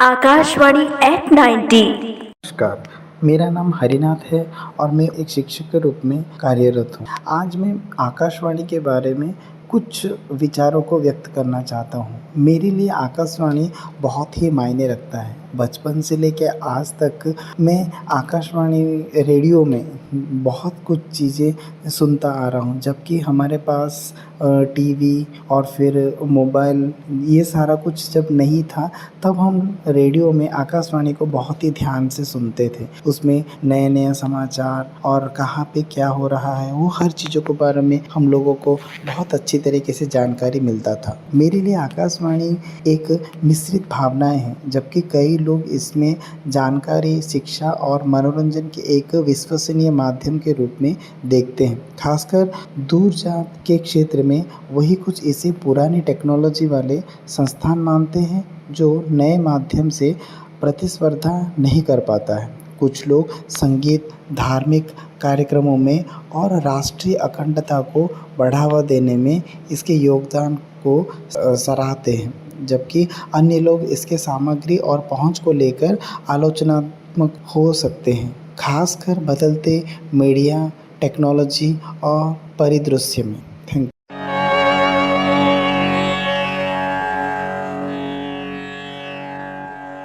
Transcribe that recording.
Akashvani eight 90। नमस्कार, मेरा नाम हरिनाथ है और मैं एक शिक्षक के रूप में कार्यरत हूँ। आज मैं आकाशवाणी के बारे में कुछ विचारों को व्यक्त करना चाहता हूँ। मेरे लिए आकाशवाणी बहुत ही मायने रखता है। बचपन से लेके आज तक मैं आकाशवाणी रेडियो में बहुत कुछ चीज़ें सुनता आ रहा हूँ, जबकि हमारे पास टीवी और फिर मोबाइल ये सारा कुछ जब नहीं था, तब हम रेडियो में आकाशवाणी को बहुत ही ध्यान से सुनते थे। उसमें नए-नए समाचार और कहाँ पे क्या हो रहा है, वो हर चीज़ों के बारे में हम लोगों को बहुत अच्छी तरीके से जानकारी मिलता था। मेरे लिए आकाशवाणी एक मिश्रित भावनाएँ हैं, जबकि कई लोग इसमें जानकारी, शिक्षा और मनोरंजन के एक विश्वसनीय माध्यम के रूप में देखते हैं। खासकर दूरजात के क्षेत्र में वही कुछ इसे पुरानी टेक्नोलॉजी वाले संस्थान मानते हैं, जो नए माध्यम से प्रतिस्पर्धा नहीं कर पाता है। कुछ लोग संगीत, धार्मिक कार्यक्रमों में और राष्ट्रीय अखंडता को बढ़ावा देने में इसके योगदान को सराहते हैं, जबकि अन्य लोग इसके सामग्री और पहुंच को लेकर आलोचनात्मक हो सकते हैं, खासकर बदलते मीडिया, टेक्नोलॉजी और परिदृश्य में। थैंक